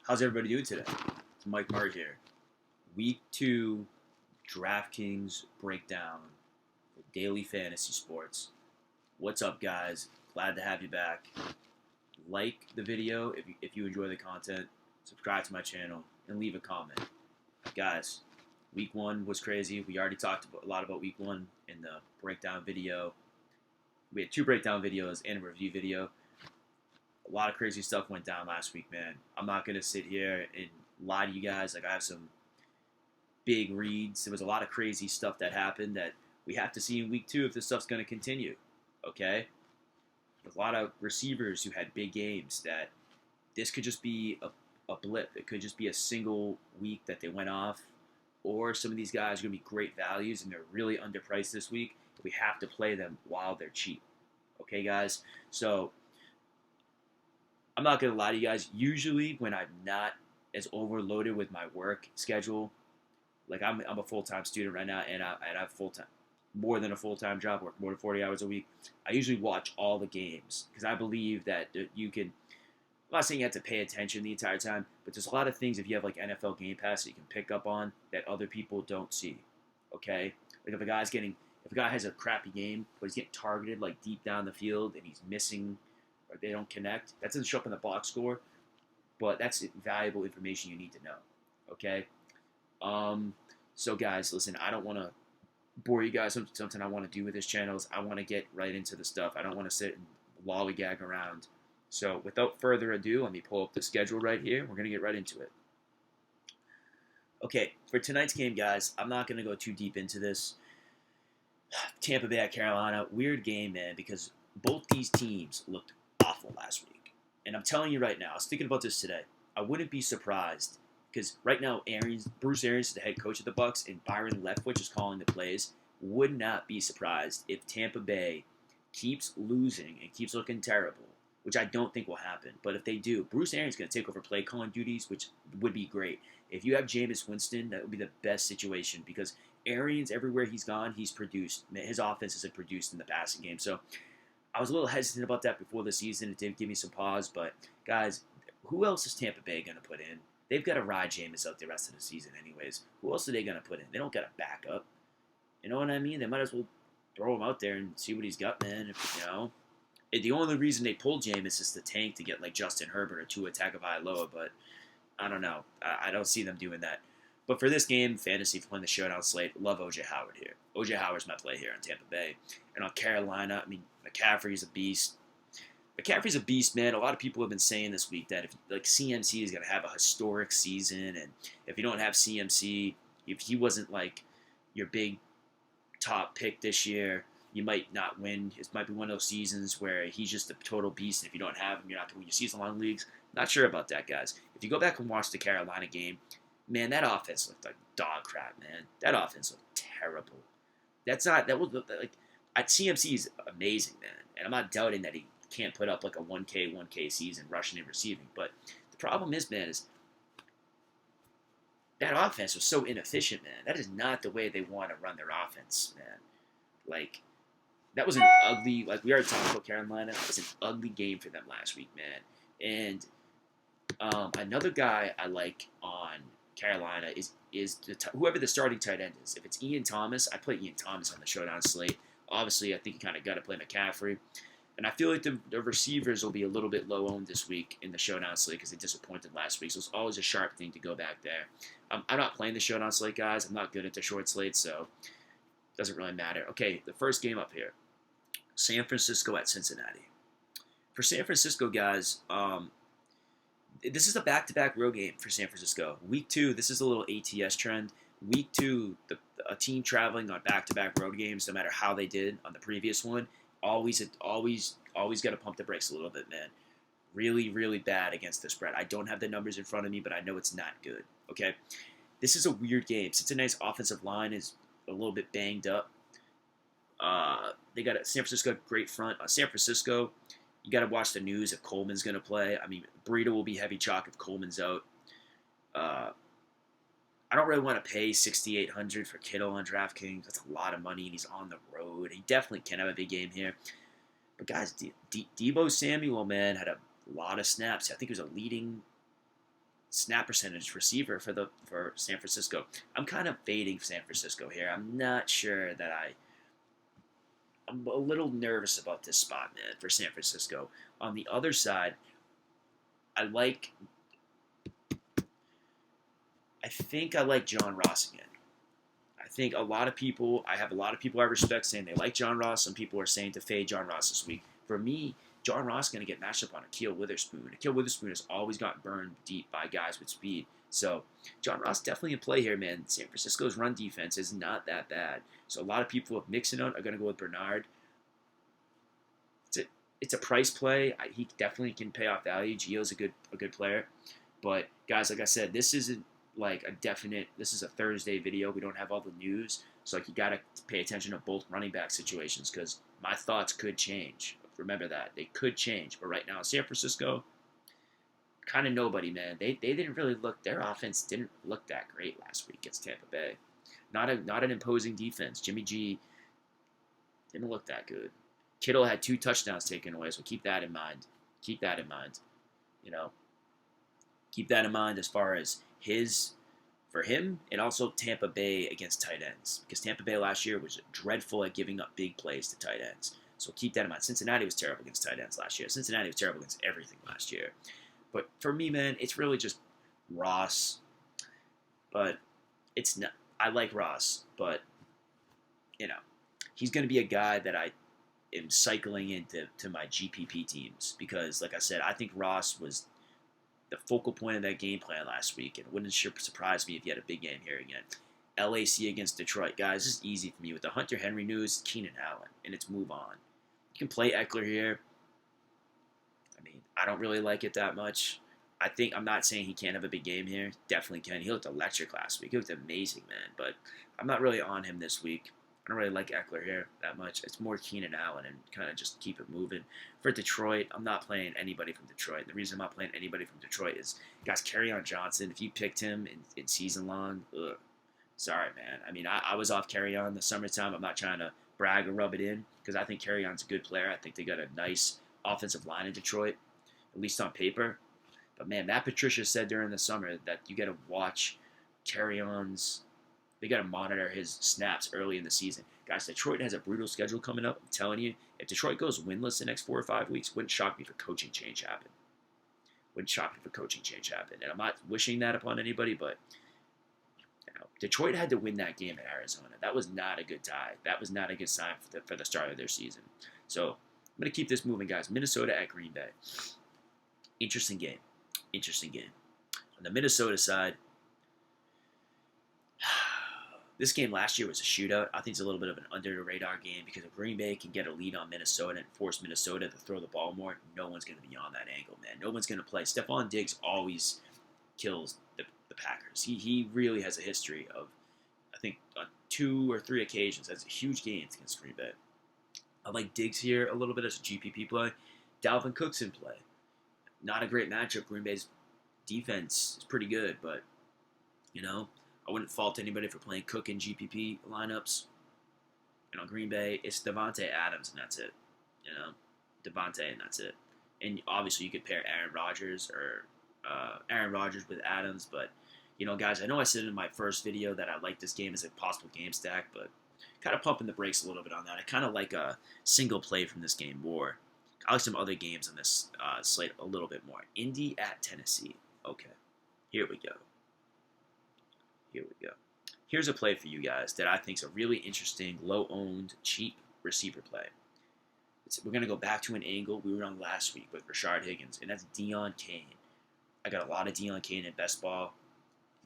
How's everybody doing today? It's Mike Mart here. Week 2 Draftkings breakdown for daily fantasy sports. What's up, guys? Glad to have you back. Like the video if you enjoy the content. Subscribe to my channel and leave a comment. Guys, week 1 was crazy. We already talked a lot about week 1 in the breakdown video. We had 2 breakdown videos and a review video. A lot of crazy stuff went down last week, man. I'm not going to sit here and lie to you guys. Like, I have some big reads. There was a lot of crazy stuff that happened that we have to see in week 2 if this stuff's going to continue, okay? With a lot of receivers who had big games that this could just be a blip. It could just be a single week that they went off, or some of these guys are going to be great values and they're really underpriced this week. We have to play them while they're cheap, okay, guys? So I'm not going to lie to you guys. Usually when I'm not as overloaded with my work schedule, like I'm a full-time student right now, and I have full-time, more than a full-time job, work more than 40 hours a week. I usually watch all the games because I believe that you can, I'm not saying you have to pay attention the entire time, but there's a lot of things if you have like NFL Game Pass that you can pick up on that other people don't see, okay? Like if a guy has a crappy game, but he's getting targeted like deep down the field and he's missing or they don't connect, that doesn't show up in the box score, but that's valuable information you need to know, okay? So guys, listen, I don't want to bore you guys with something I want to do with this channel. I want to get right into the stuff. I don't want to sit and lollygag around. So without further ado, let me pull up the schedule right here. We're going to get right into it. Okay, for tonight's game, guys, I'm not going to go too deep into this. Tampa Bay at Carolina, weird game, man, because both these teams looked awful last week. And I'm telling you right now, I was thinking about this today. I wouldn't be surprised because right now Bruce Arians is the head coach of the Bucs, and Byron Leftwich is calling the plays. Would not be surprised if Tampa Bay keeps losing and keeps looking terrible, which I don't think will happen. But if they do, Bruce Arians is going to take over play calling duties, which would be great. If you have Jameis Winston, that would be the best situation because Arians, everywhere he's gone, he's produced. His offenses have produced in the passing game. So I was a little hesitant about that before the season. It did give me some pause. But, guys, who else is Tampa Bay going to put in? They've got to ride Jameis out the rest of the season anyways. Who else are they going to put in? They don't got a backup. You know what I mean? They might as well throw him out there and see what he's got, man. The only reason they pulled Jameis is to tank to get, like, Justin Herbert or Tua Tagovailoa. But I don't know. I don't see them doing that. But for this game, fantasy, playing the showdown slate, love O.J. Howard here. O.J. Howard's my play here on Tampa Bay. And on Carolina, I mean, McCaffrey's a beast. McCaffrey's a beast, man. A lot of people have been saying this week that if like CMC is going to have a historic season, and if you don't have CMC, if he wasn't like your big top pick this year, you might not win. It might be one of those seasons where he's just a total beast, and if you don't have him, you're not going to win your season-long leagues. Not sure about that, guys. If you go back and watch the Carolina game, man, that offense looked like dog crap, man. That offense looked terrible. That was like, CMC is amazing, man, and I'm not doubting that he can't put up like a 1K season rushing and receiving. But the problem is, man, is that offense was so inefficient, man. That is not the way they want to run their offense, man. Like, that was an ugly, like we already talked about Carolina, it was an ugly game for them last week, man. And another guy I like on Carolina is whoever the starting tight end is. If it's Ian Thomas, I play Ian Thomas on the showdown slate. Obviously, I think you kind of got to play McCaffrey. And I feel like the receivers will be a little bit low-owned this week in the showdown slate because they disappointed last week. So it's always a sharp thing to go back there. I'm not playing the showdown slate, guys. I'm not good at the short slate, so it doesn't really matter. Okay, the first game up here, San Francisco at Cincinnati. For San Francisco, guys, this is a back-to-back road game for San Francisco. Week 2, this is a little ATS trend. Week 2, a team traveling on back-to-back road games, no matter how they did on the previous one, always got to pump the brakes a little bit, man. Really, really bad against the spread. I don't have the numbers in front of me, but I know it's not good, okay? This is a weird game. Cincinnati's offensive line is a little bit banged up. They got San Francisco, great front. San Francisco, you got to watch the news if Coleman's going to play. I mean, Burrito will be heavy chalk if Coleman's out. I don't really want to pay $6,800 for Kittle on DraftKings. That's a lot of money, and he's on the road. He definitely can have a big game here. But, guys, Deebo Samuel, man, had a lot of snaps. I think he was a leading snap percentage receiver for San Francisco. I'm kind of fading San Francisco here. I'm not sure that I'm a little nervous about this spot, man, for San Francisco. On the other side, I think I like John Ross again. I think I have a lot of people I respect saying they like John Ross. Some people are saying to fade John Ross this week. For me, John Ross is going to get matched up on Akil Witherspoon. Akil Witherspoon has always gotten burned deep by guys with speed. So John Ross definitely in play here, man. San Francisco's run defense is not that bad. So a lot of people with Mixon are going to go with Bernard. It's a price play. He definitely can pay off value. Gio's a good player. But guys, like I said, this isn't like a definite. This is a Thursday video. We don't have all the news, so like you got to pay attention to both running back situations because my thoughts could change. Remember that they could change. But right now, San Francisco, kind of nobody, man. They didn't really look. Their offense didn't look that great last week against Tampa Bay. Not an imposing defense. Jimmy G didn't look that good. Kittle had 2 touchdowns taken away, so keep that in mind. Keep that in mind. You know, keep that in mind as far as for him, and also Tampa Bay against tight ends. Because Tampa Bay last year was dreadful at giving up big plays to tight ends. So keep that in mind. Cincinnati was terrible against tight ends last year. Cincinnati was terrible against everything last year. But for me, man, it's really just Ross. But it's not. I like Ross, but he's going to be a guy that I am cycling into my GPP teams because, like I said, I think Ross was the focal point of that game plan last week, and it wouldn't surprise me if he had a big game here again. LAC against Detroit. Guys, this is easy for me. With the Hunter Henry news, Keenan Allen, and it's move on. You can play Eckler here. I mean, I don't really like it that much. I'm not saying he can't have a big game here. Definitely can. He looked electric last week. He looked amazing, man. But I'm not really on him this week. I don't really like Eckler here that much. It's more Keenan Allen and kind of just keep it moving. For Detroit, I'm not playing anybody from Detroit. The reason I'm not playing anybody from Detroit is, guys, Kerryon Johnson, if you picked him in season long, sorry, man. I mean, I was off Kerryon the summertime. I'm not trying to brag or rub it in because I think Kerryon's a good player. I think they got a nice offensive line in Detroit, at least on paper. But, man, Matt Patricia said during the summer that you got to watch Kerryon's. They got to monitor his snaps early in the season. Guys, Detroit has a brutal schedule coming up. I'm telling you, if Detroit goes winless the next 4 or 5 weeks, wouldn't shock me if a coaching change happened. Wouldn't shock me if a coaching change happened. And I'm not wishing that upon anybody, but Detroit had to win that game at Arizona. That was not a good tie. That was not a good sign for the start of their season. So I'm going to keep this moving, guys. Minnesota at Green Bay. Interesting game. Interesting game. On the Minnesota side, this game last year was a shootout. I think it's a little bit of an under-the-radar game because if Green Bay can get a lead on Minnesota and force Minnesota to throw the ball more, no one's going to be on that angle, man. No one's going to play. Stephon Diggs always kills the Packers. He really has a history of, I think, on 2 or 3 occasions, has huge gains against Green Bay. I like Diggs here a little bit as a GPP play. Dalvin Cook's in play. Not a great matchup. Green Bay's defense is pretty good, but, I wouldn't fault anybody for playing Cook in GPP lineups. Green Bay, it's Devontae Adams, and that's it. Devontae, and that's it. And obviously, you could pair Aaron Rodgers with Adams, but, guys, I know I said in my first video that I like this game as a possible game stack, but kind of pumping the brakes a little bit on that. I kind of like a single play from this game more. I like some other games on this slate a little bit more. Indy at Tennessee. Okay, here we go. Here's a play for you guys that I think is a really interesting, low-owned, cheap receiver play. We're going to go back to an angle we were on last week with Rashard Higgins, and that's Deion Kane. I got a lot of Deion Kane in best ball.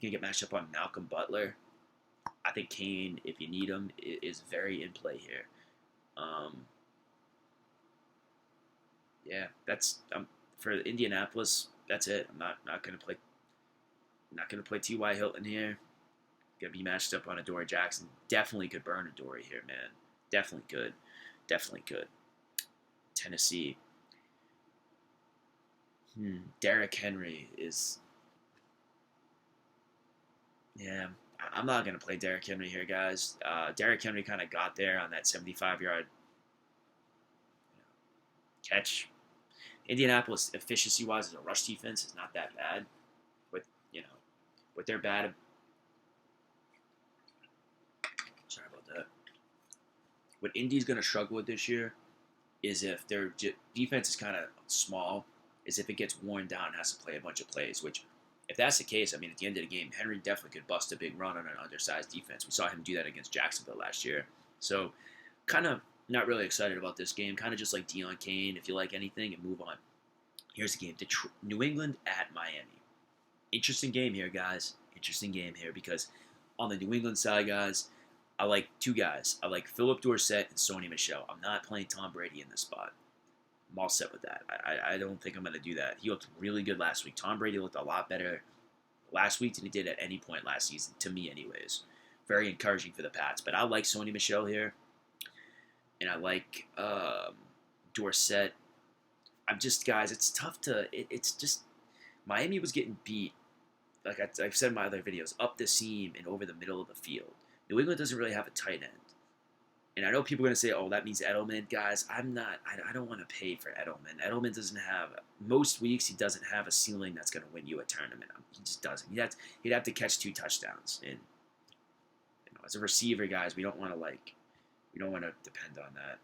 You're going to get matched up on Malcolm Butler. I think Kane, if you need him, is very in play here. That's for Indianapolis. That's it. I'm not going to play. Not going to play T.Y. Hilton here. Going to be matched up on Adoree Jackson. Definitely could burn Adoree here, man. Definitely could. Tennessee. Derrick Henry is. Yeah, I'm not going to play Derrick Henry here, guys. Derrick Henry kind of got there on that 75-yard catch. Indianapolis, efficiency-wise, as a rush defense, is not that bad. But they're bad. Sorry about that. What Indy's going to struggle with this year is if their defense is kind of small, is if it gets worn down and has to play a bunch of plays, which if that's the case, I mean, at the end of the game, Henry definitely could bust a big run on an undersized defense. We saw him do that against Jacksonville last year. So kind of not really excited about this game. Kind of just like Deion Kane, if you like anything, and move on. Here's the game. New England at Miami. Interesting game here, guys. Interesting game here because on the New England side, guys, I like two guys. I like Philip Dorsett and Sony Michel. I'm not playing Tom Brady in this spot. I'm all set with that. I don't think I'm going to do that. He looked really good last week. Tom Brady looked a lot better last week than he did at any point last season, to me anyways. Very encouraging for the Pats. But I like Sony Michel here. And I like Dorsett. I'm just, guys, it's tough to, it's just, Miami was getting beat, like I've said in my other videos, up the seam and over the middle of the field. New England doesn't really have a tight end. And I know people are going to say, oh, that means Edelman. Guys, I don't want to pay for Edelman. Edelman doesn't have, most weeks, he doesn't have a ceiling that's going to win you a tournament. He just doesn't. He'd have to catch 2 touchdowns. And, as a receiver, guys, we don't want to depend on that,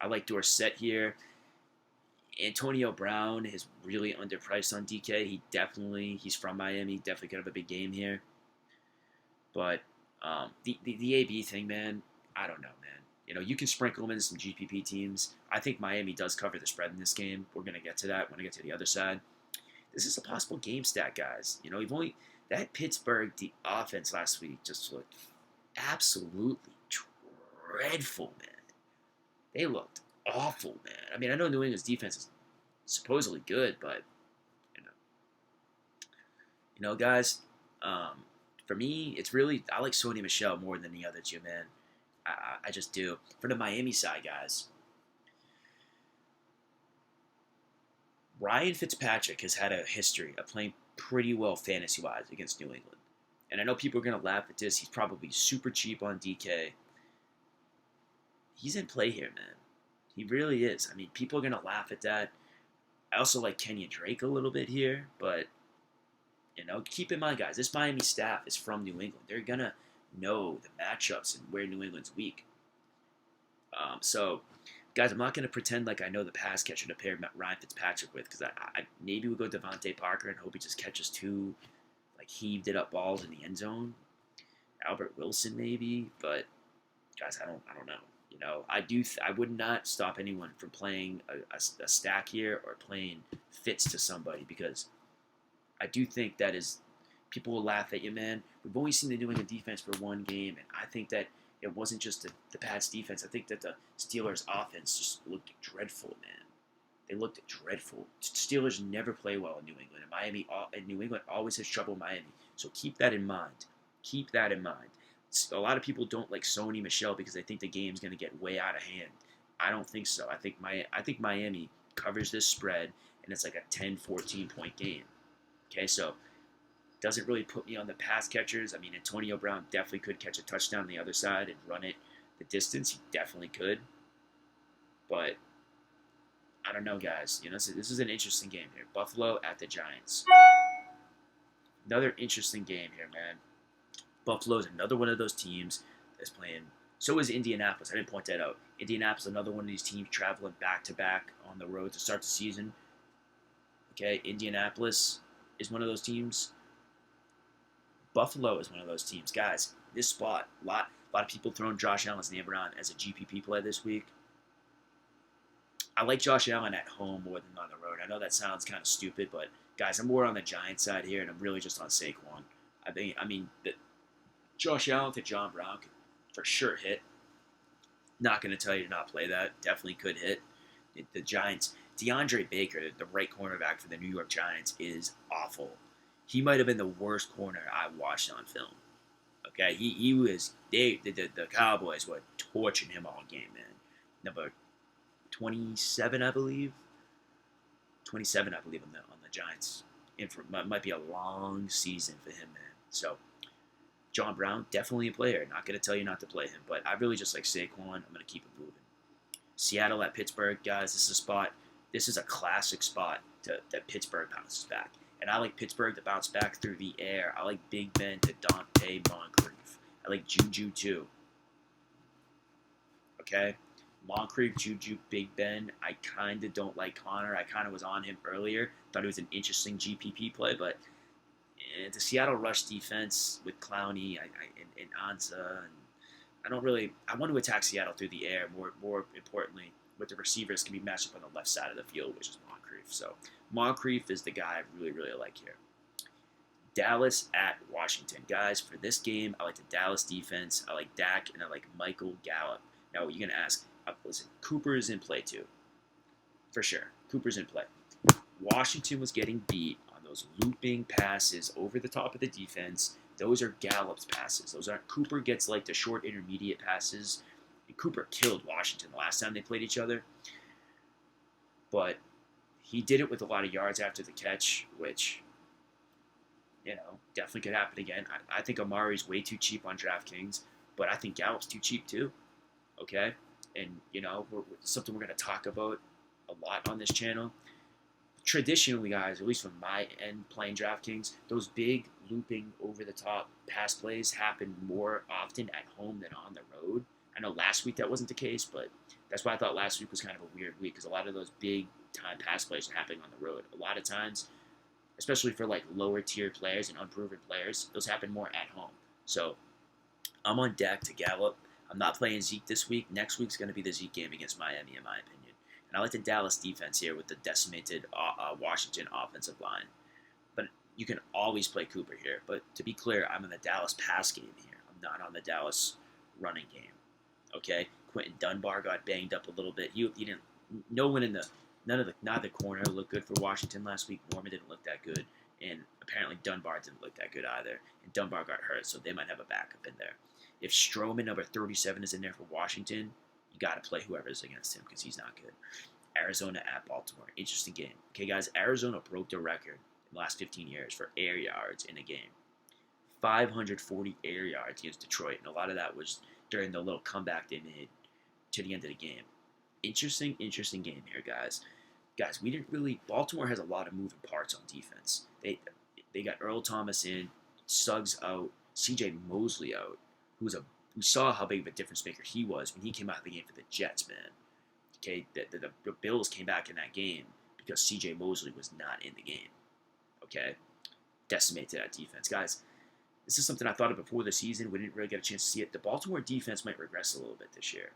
I like Dorsett here. Antonio Brown is really underpriced on DK. He's from Miami. Definitely could have a big game here. But the AB thing, man, I don't know, man. You can sprinkle them into some GPP teams. I think Miami does cover the spread in this game. We're going to get to that when I get to the other side. This is a possible game stat, guys. That Pittsburgh offense last week just looked absolutely dreadful, man. They looked awful, man. I mean, I know New England's defense is supposedly good, but guys, for me, it's really, I like Sony Michel more than the other two, man. I just do. For the Miami side, guys, Ryan Fitzpatrick has had a history of playing pretty well fantasy-wise against New England. And I know people are going to laugh at this. He's probably super cheap on DK. He's in play here, man. He really is. I mean, people are going to laugh at that. I also like Kenyon Drake a little bit here, but, keep in mind, guys, this Miami staff is from New England. They're going to know the matchups and where New England's weak. So, guys, I'm not going to pretend like I know the pass catcher to pair Ryan Fitzpatrick with, because I maybe we'll go Devontae Parker and hope he just catches 2, heaved it up balls in the end zone. Albert Wilson maybe, but, guys, I don't know. I would not stop anyone from playing a stack here or playing fits to somebody, because I do think that is, people will laugh at you, man. We've only seen the New England defense for one game, and I think that it wasn't just the Pats defense. I think that the Steelers offense just looked dreadful, man. They looked dreadful. Steelers never play well in New England, and New England always has trouble in Miami. So keep that in mind. Keep that in mind. A lot of people don't like Sony Michel because they think the game's going to get way out of hand. I don't think so. I think Miami covers this spread, and it's like a 10, 14-point game. Okay, so doesn't really put me on the pass catchers. I mean, Antonio Brown definitely could catch a touchdown on the other side and run it the distance. He definitely could. But I don't know, guys. This is an interesting game here. Buffalo at the Giants. Another interesting game here, man. Buffalo's another one of those teams that's playing. So is Indianapolis. I didn't point that out. Indianapolis, another one of these teams traveling back-to-back on the road to start the season. Okay, Indianapolis is one of those teams. Buffalo is one of those teams. Guys, this spot, a lot of people throwing Josh Allen's name around as a GPP play this week. I like Josh Allen at home more than on the road. I know that sounds kind of stupid, but, guys, I'm more on the Giants side here, and I'm really just on Saquon. I mean, Josh Allen to John Brown could for sure hit. Not going to tell you to not play that. Definitely could hit. The Giants, DeAndre Baker, the right cornerback for the New York Giants, is awful. He might have been the worst corner I watched on film. Okay, he was. The Cowboys were torching him all game, man. Number 27, I believe. 27, I believe, on the Giants. Might be a long season for him, man. So, John Brown, definitely a player. Not going to tell you not to play him, but I really just like Saquon. I'm going to keep it moving. Seattle at Pittsburgh, guys. This is a classic spot that Pittsburgh bounces back. And I like Pittsburgh to bounce back through the air. I like Big Ben to Dante Moncrief. I like Juju too. Okay? Moncrief, Juju, Big Ben. I kind of don't like Connor. I kind of was on him earlier. Thought he was an interesting GPP play, but the Seattle rush defense with Clowney and Ansa, and I want to attack Seattle through the air. More importantly, with the receivers can be matched up on the left side of the field, which is Moncrief. So Moncrief is the guy I really like here. Dallas at Washington. Guys, for this game, I like the Dallas defense. I like Dak, and I like Michael Gallup. Now, you're going to ask, listen, Cooper is in play too. For sure. Cooper's in play. Washington was getting beat on those looping passes over the top of the defense. Those are Gallup's passes. Those aren't. Cooper gets like the short intermediate passes. And Cooper killed Washington the last time they played each other. But he did it with a lot of yards after the catch, which, definitely could happen again. I think Amari's way too cheap on DraftKings, but I think Gallup's too cheap too. Okay? And, something we're going to talk about a lot on this channel. Traditionally, guys, at least from my end playing DraftKings, those big looping over-the-top pass plays happen more often at home than on the road. I know last week that wasn't the case, but that's why I thought last week was kind of a weird week because a lot of those big-time pass plays are happening on the road. A lot of times, especially for like lower-tier players and unproven players, those happen more at home. So I'm on deck to Gallup. I'm not playing Zeke this week. Next week's going to be the Zeke game against Miami, in my opinion. And I like the Dallas defense here with the decimated Washington offensive line. But you can always play Cooper here. But to be clear, I'm in the Dallas pass game here. I'm not on the Dallas running game. Okay? Quentin Dunbar got banged up a little bit. He didn't. Neither corner looked good for Washington last week. Norman didn't look that good, and apparently Dunbar didn't look that good either. And Dunbar got hurt, so they might have a backup in there. If Stroman, number 37, is in there for Washington, you got to play whoever's against him because he's not good. Arizona at Baltimore. Interesting game. Okay, guys, Arizona broke the record in the last 15 years for air yards in a game. 540 air yards against Detroit, and a lot of that was during the little comeback they made to the end of the game. Interesting game here, guys. Guys, Baltimore has a lot of moving parts on defense. They got Earl Thomas in, Suggs out, C.J. Mosley out, we saw how big of a difference maker he was when he came out of the game for the Jets, man. Okay, the Bills came back in that game because C.J. Mosley was not in the game. Okay, decimated that defense. Guys, this is something I thought of before the season. We didn't really get a chance to see it. The Baltimore defense might regress a little bit this year.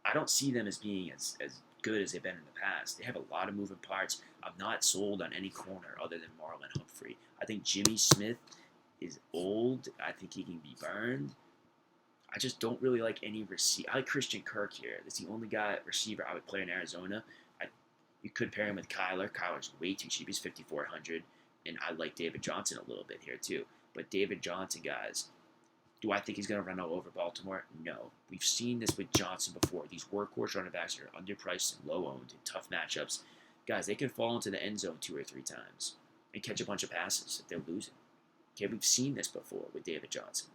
I don't see them as being as good as they've been in the past. They have a lot of moving parts. I'm not sold on any corner other than Marlon Humphrey. I think Jimmy Smith is old. I think he can be burned. I just don't really like any receiver. I like Christian Kirk here. That's the only receiver I would play in Arizona. You could pair him with Kyler. Kyler's way too cheap. He's $5,400. And I like David Johnson a little bit here too. But David Johnson, guys, do I think he's going to run all over Baltimore? No. We've seen this with Johnson before. These workhorse running backs are underpriced and low-owned in tough matchups. Guys, they can fall into the end zone 2 or 3 times and catch a bunch of passes if they're losing. Okay, we've seen this before with David Johnson.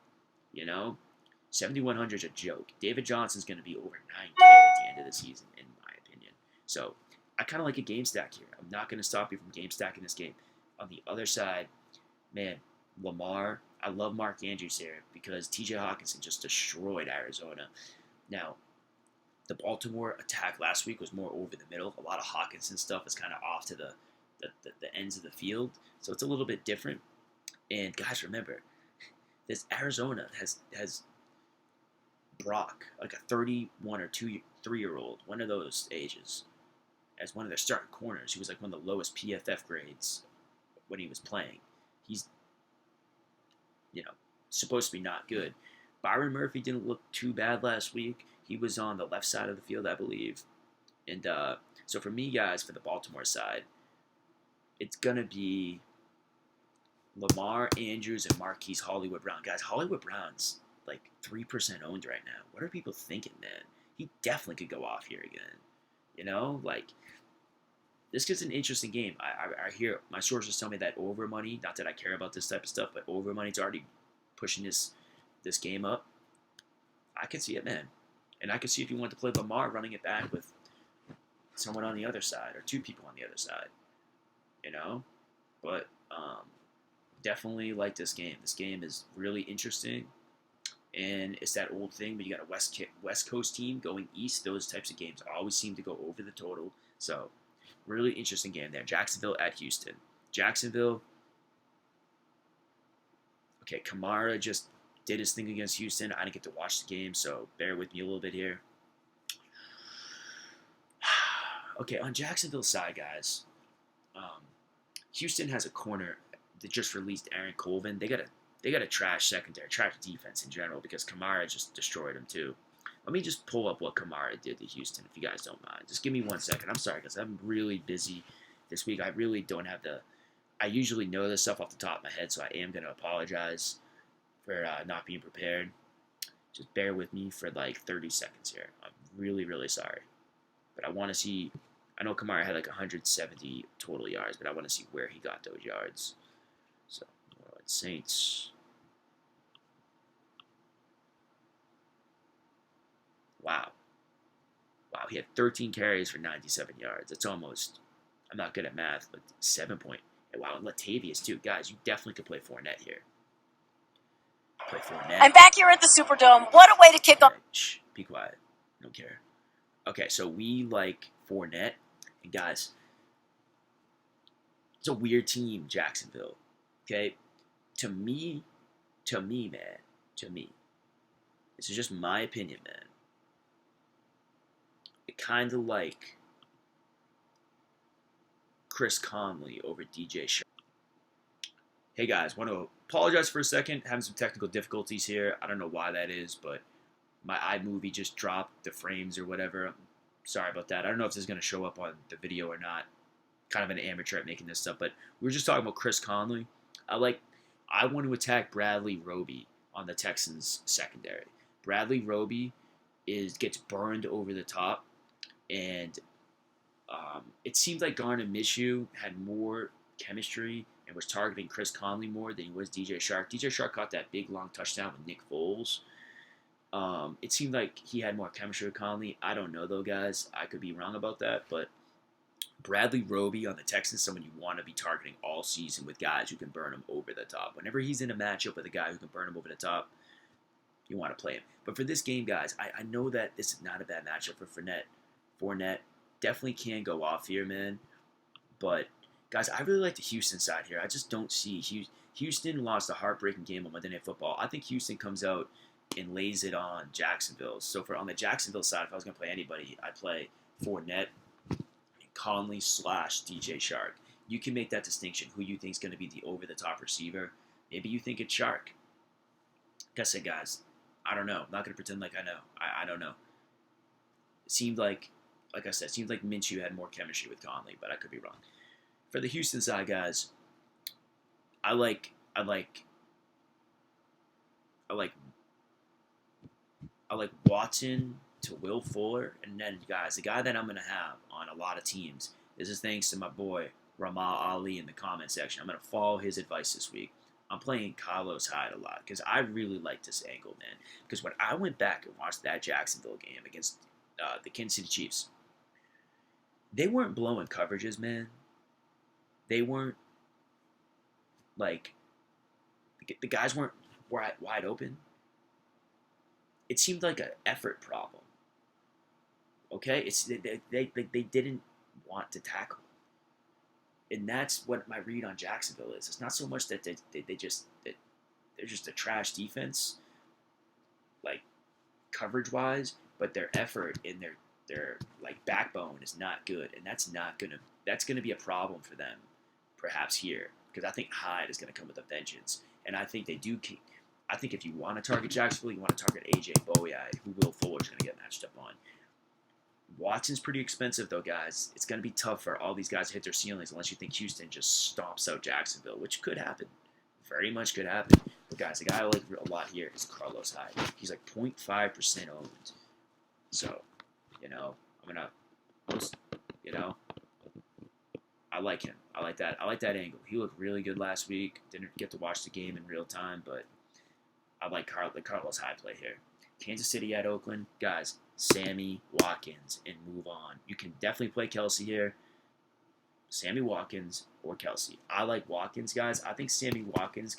7,100 is a joke. David Johnson's going to be over 9K at the end of the season, in my opinion. So I kind of like a game stack here. I'm not going to stop you from game stacking this game. On the other side, man, Lamar, I love Mark Andrews here because T.J. Hawkinson just destroyed Arizona. Now, the Baltimore attack last week was more over the middle. A lot of Hawkinson stuff is kind of off to the ends of the field, so it's a little bit different. And guys, remember, this Arizona has Brock, like a 31 or 3-year-old, one of those ages, as one of their starting corners. He was like one of the lowest PFF grades when he was playing. He's, supposed to be not good. Byron Murphy didn't look too bad last week. He was on the left side of the field, I believe. And so for me, guys, for the Baltimore side, it's going to be Lamar Andrews and Marquise Hollywood Brown. Guys, Hollywood Brown's like 3% owned right now. What are people thinking, man? He definitely could go off here again. This is an interesting game. I hear my sources tell me that over money, not that I care about this type of stuff, but over money's already pushing this game up. I can see it, man. And I can see if you want to play Lamar running it back with someone on the other side or 2 people on the other side. But definitely like this game. This game is really interesting, and it's that old thing. But you got a West Coast team going east. Those types of games always seem to go over the total. So, really interesting game there. Jacksonville at Houston. Jacksonville. Okay, Kamara just did his thing against Houston. I didn't get to watch the game, so bear with me a little bit here. Okay, on Jacksonville's side, guys, Houston has a corner that just released Aaron Colvin. They got a trash secondary, trash defense in general because Kamara just destroyed him too. Let me just pull up what Kamara did to Houston, if you guys don't mind. Just give me 1 second. I'm sorry, because I'm really busy this week. I really don't have the. I usually know this stuff off the top of my head, so I am going to apologize for not being prepared. Just bear with me for like 30 seconds here. I'm really, really sorry. But I want to see. I know Kamara had like 170 total yards, but I want to see where he got those yards. So, Saints. Wow. Wow, he had 13 carries for 97 yards. That's almost, I'm not good at math, but 7 point. Wow, and Latavius, too. Guys, you definitely could play Fournette here. Play Fournette. I'm back here at the Superdome. What a way to kick off. Shh, be quiet. Don't care. Okay, so we like Fournette. And guys, it's a weird team, Jacksonville. Okay? To me, man. To me. This is just my opinion, man. I kind of like Chris Conley over DJ Shark. Hey guys, want to apologize for a second. Having some technical difficulties here. I don't know why that is, but my iMovie just dropped the frames or whatever. I'm sorry about that. I don't know if this is going to show up on the video or not. Kind of an amateur at making this stuff, but we were just talking about Chris Conley. I want to attack Bradley Roby on the Texans secondary. Bradley Roby gets burned over the top, and it seemed like Garner Minshew had more chemistry and was targeting Chris Conley more than he was DJ Shark. DJ Shark caught that big long touchdown with Nick Foles. It seemed like he had more chemistry with Conley. I don't know though, guys. I could be wrong about that, but Bradley Roby on the Texans, someone you want to be targeting all season with guys who can burn him over the top. Whenever he's in a matchup with a guy who can burn him over the top, you want to play him. But for this game, guys, I know that this is not a bad matchup for Fournette. Fournette definitely can go off here, man. But, guys, I really like the Houston side here. I just don't see Houston lost a heartbreaking game on Monday Night Football. I think Houston comes out and lays it on Jacksonville. So on the Jacksonville side, if I was going to play anybody, I'd play Fournette, Conley / DJ Shark. You can make that distinction. Who you think is going to be the over-the-top receiver? Maybe you think it's Shark. Like I said, guys, I don't know. I'm not going to pretend like I know. I don't know. It seemed like I said, it seemed like Minshew had more chemistry with Conley, but I could be wrong. For the Houston side, guys, I like Watson to Will Fuller, and then, guys, the guy that I'm going to have on a lot of teams, this is thanks to my boy Ramal Ali in the comment section. I'm going to follow his advice this week. I'm playing Carlos Hyde a lot because I really like this angle, man. Because when I went back and watched that Jacksonville game against the Kansas City Chiefs, they weren't blowing coverages, man. They weren't, like, the guys weren't wide open. It seemed like an effort problem. Okay? They didn't want to tackle. And that's what my read on Jacksonville is. It's not so much that they're just a trash defense, like coverage-wise, but their effort and their like backbone is not good, and that's gonna be a problem for them, perhaps here, because I think Hyde is gonna come with a vengeance, and I think they do. I think if you want to target Jacksonville, you want to target AJ Bowie, who Will Fuller's gonna get matched up on. Watson's pretty expensive, though, guys. It's going to be tough for all these guys to hit their ceilings unless you think Houston just stomps out Jacksonville, which could happen. Very much could happen. But, guys, the guy I like a lot here is Carlos Hyde. He's like 0.5% owned. So, I'm going to, I like him. I like that. I like that angle. He looked really good last week. Didn't get to watch the game in real time, but I like the Carlos Hyde play here. Kansas City at Oakland. Guys, Sammy Watkins and move on. You can definitely play Kelsey here. Sammy Watkins or Kelsey. I like Watkins, guys. I think Sammy Watkins is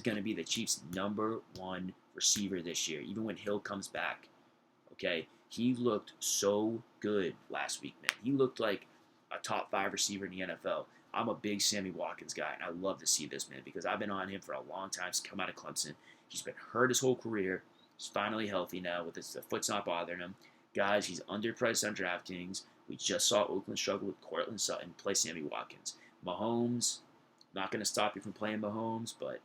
gonna be the Chiefs' #1 receiver this year, even when Hill comes back. Okay, he looked so good last week, man. He looked like a top 5 receiver in the NFL. I'm a big Sammy Watkins guy, and I love to see this, man, because I've been on him for a long time. He's come out of Clemson. He's been hurt his whole career. He's finally healthy now. The foot's not bothering him. Guys, he's underpriced on DraftKings. We just saw Oakland struggle with Cortland Sutton. Play Sammy Watkins. Mahomes, not going to stop you from playing Mahomes, but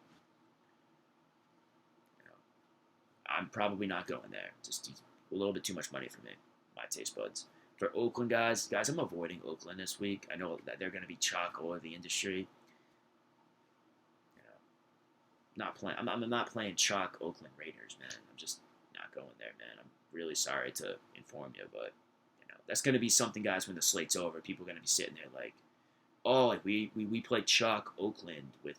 you know, I'm probably not going there. Just a little bit too much money for me, my taste buds. For Oakland guys, I'm avoiding Oakland this week. I know that they're going to be chalk all over the industry. You know, I'm not playing chalk Oakland Raiders, man. I'm just not going there, man. I'm really sorry to inform you, but that's going to be something, guys. When the slate's over, people are going to be sitting there like, oh, like we played chalk Oakland with,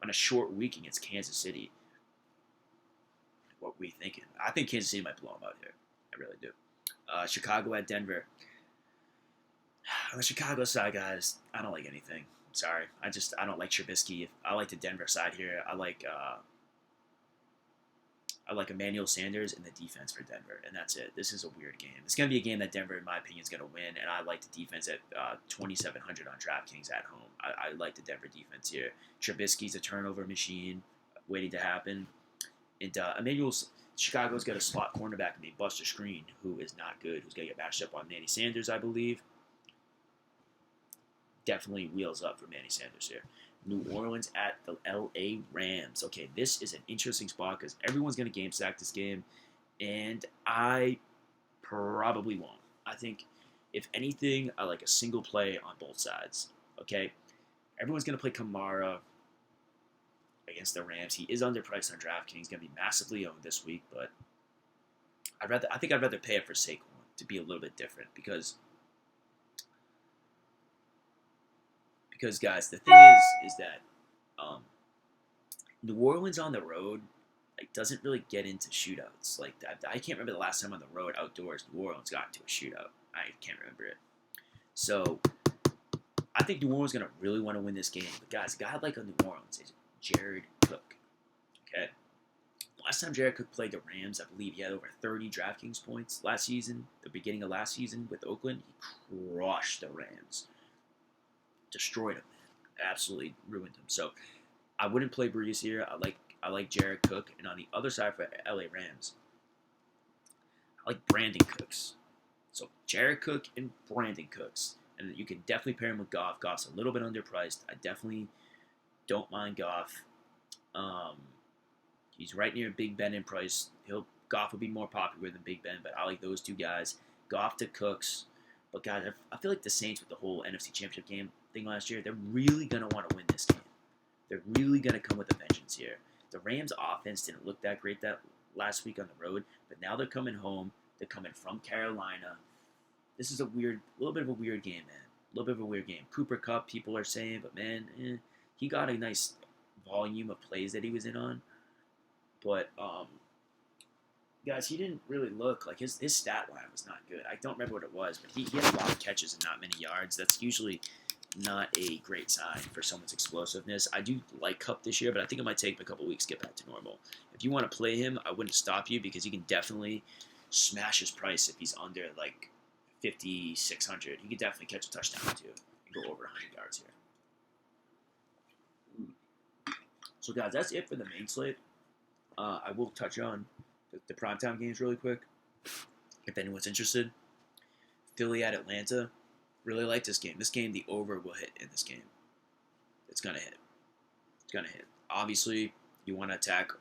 on a short week against Kansas City. What were we thinking? I think Kansas City might blow them out here. I really do. Chicago at Denver. On the Chicago side, guys, I don't like anything. Sorry. I don't like Trubisky. I like the Denver side here. I like Emmanuel Sanders and the defense for Denver, and that's it. This is a weird game. It's going to be a game that Denver, in my opinion, is going to win, and I like the defense at 2,700 on DraftKings at home. I like the Denver defense here. Trubisky's a turnover machine waiting to happen. And Chicago's got a slot cornerback named Buster Screen, who is not good, who's going to get matched up on Manny Sanders, I believe. Definitely wheels up for Manny Sanders here. New Orleans at the LA Rams. Okay, this is an interesting spot because everyone's going to game stack this game, and I probably won't. I think, if anything, I like a single play on both sides. Okay, everyone's going to play Kamara against the Rams. He is underpriced on DraftKings. He's going to be massively owned this week, but I think I'd rather pay it for Saquon to be a little bit different because guys, the thing is that New Orleans on the road doesn't really get into shootouts. Like I can't remember the last time on the road outdoors New Orleans got into a shootout. I can't remember it. So I think New Orleans is going to really want to win this game. But guys, a guy like New Orleans is Jared Cook. Okay. Last time Jared Cook played the Rams, I believe he had over 30 DraftKings points last season. The beginning of last season with Oakland, he crushed the Rams. Destroyed him, man. Absolutely ruined him. So I wouldn't play Breeze here. I like Jared Cook, and on the other side for LA Rams, I like Brandon Cooks. So Jared Cook and Brandon Cooks, and you can definitely pair him with Goff. Goff's a little bit underpriced. I definitely don't mind Goff. He's right near Big Ben in price. Goff will be more popular than Big Ben, but I like those two guys. Goff to Cooks. But guys, I feel like the Saints with the whole NFC Championship game thing last year, they're really going to want to win this game. They're really going to come with a vengeance here. The Rams' offense didn't look that great that last week on the road, but now they're coming home. They're coming from Carolina. This is little bit of a weird game, man. A little bit of a weird game. Cooper Kupp, people are saying, but man, he got a nice volume of plays that he was in on. But guys, he didn't really look like his stat line was not good. I don't remember what it was, but he had a lot of catches and not many yards. That's usually not a great sign for someone's explosiveness. I do like Kupp this year, but I think it might take him a couple weeks to get back to normal. If you want to play him, I wouldn't stop you because he can definitely smash his price if he's under like 5,600. He could definitely catch a touchdown too and go over 100 yards here. So guys, that's it for the main slate. I will touch on the primetime games really quick, if anyone's interested. Philly at Atlanta. Really like this game. This game, the over will hit in this game. It's going to hit. It's going to hit. Obviously, you want to attack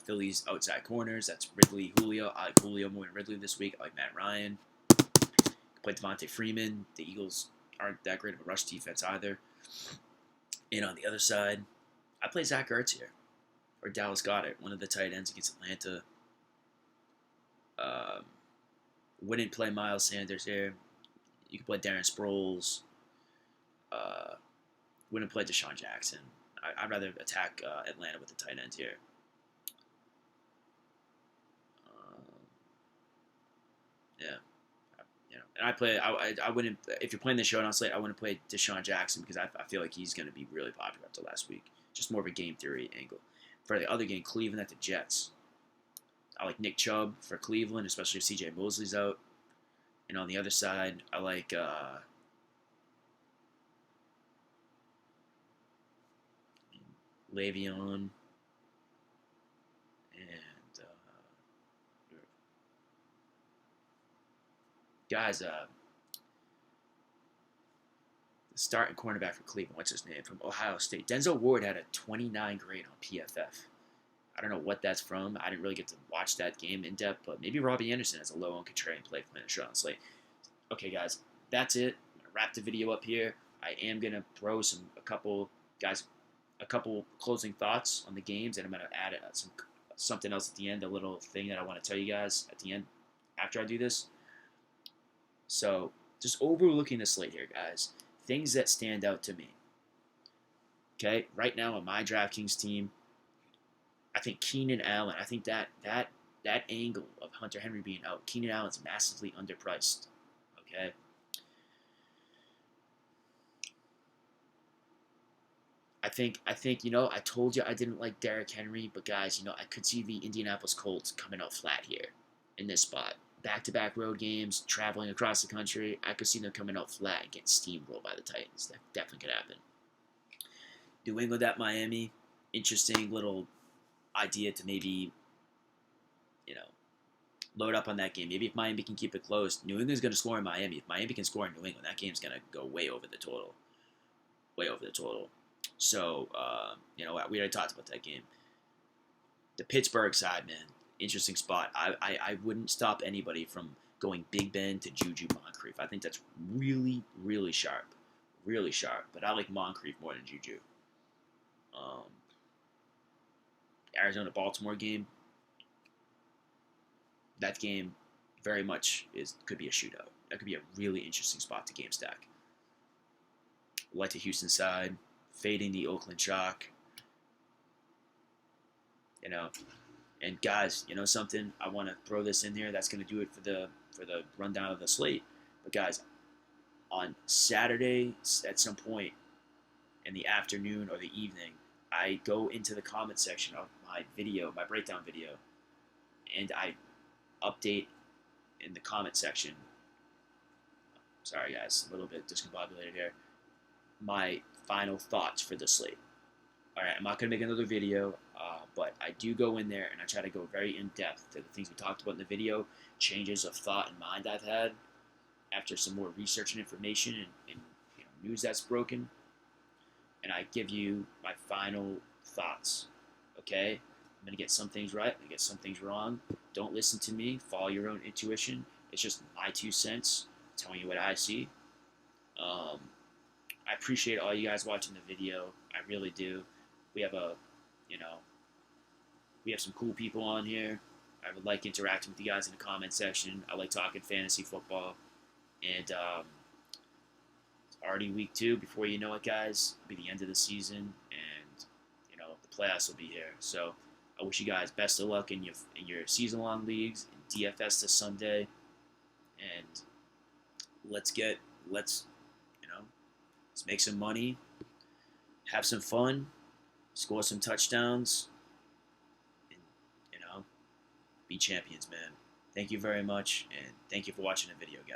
Philly's outside corners. That's Ridley, Julio. I like Julio more than Ridley this week. I like Matt Ryan. Play Devontae Freeman. The Eagles aren't that great of a rush defense either. And on the other side, I play Zach Ertz here. Or Dallas Goedert, one of the tight ends against Atlanta. Wouldn't play Miles Sanders here. You could play Darren Sproles. Wouldn't play Deshaun Jackson. I'd rather attack Atlanta with the tight ends here. Yeah, And I wouldn't, if you're playing the showdown slate, I wouldn't play Deshaun Jackson because I feel like he's going to be really popular after last week. Just more of a game theory angle. For the other game, Cleveland at the Jets. I like Nick Chubb for Cleveland, especially if C.J. Mosley's out. And on the other side, I like Le'Veon and guys. The starting cornerback for Cleveland, what's his name, from Ohio State. Denzel Ward had a 29 grade on PFF. I don't know what that's from. I didn't really get to watch that game in depth, but maybe Robbie Anderson has a low on contrarian play for the shot on slate. Okay, guys, that's it. I'm gonna wrap the video up here. I am gonna throw a couple closing thoughts on the games, and I'm gonna add something else at the end, a little thing that I want to tell you guys at the end after I do this. So, just overlooking the slate here, guys. Things that stand out to me. Okay, right now on my DraftKings team, I think Keenan Allen. I think that angle of Hunter Henry being out, Keenan Allen's massively underpriced. Okay. I think I told you I didn't like Derrick Henry, but guys, I could see the Indianapolis Colts coming out flat here in this spot. Back-to-back road games, traveling across the country. I could see them coming out flat and getting steamrolled by the Titans. That definitely could happen. New England at Miami. Interesting little idea to maybe, load up on that game. Maybe if Miami can keep it close, New England's going to score in Miami. If Miami can score in New England, that game's going to go way over the total. Way over the total. So, we already talked about that game. The Pittsburgh side, man, interesting spot. I wouldn't stop anybody from going Big Ben to Juju Moncrief. I think that's really, really sharp. Really sharp. But I like Moncrief more than Juju. Arizona-Baltimore game. That game very much could be a shootout. That could be a really interesting spot to game stack. Like the Houston side, fading the Oakland Chalk. And guys, something, I want to throw this in there. That's going to do it for the rundown of the slate. But guys, on Saturday at some point in the afternoon or the evening, I go into the comment section of my breakdown video, and I update in the comment section. Sorry guys, a little bit discombobulated here. My final thoughts for the slate. Alright, I'm not going to make another video, but I do go in there and I try to go very in-depth to the things we talked about in the video, changes of thought and mind I've had after some more research and information and news that's broken. And I give you my final thoughts, okay? I'm going to get some things right, I'm going to get some things wrong. Don't listen to me, follow your own intuition. It's just my 2 cents, telling you what I see. I appreciate all you guys watching the video. I really do. We have we have some cool people on here. I would like interacting with you guys in the comment section. I like talking fantasy football. And it's already week 2. Before you know it, guys, it'll be the end of the season, and the playoffs will be here. So I wish you guys best of luck in your season-long leagues, in DFS this Sunday, and let's make some money, have some fun, score some touchdowns, and be champions, man. Thank you very much, and thank you for watching the video, guys.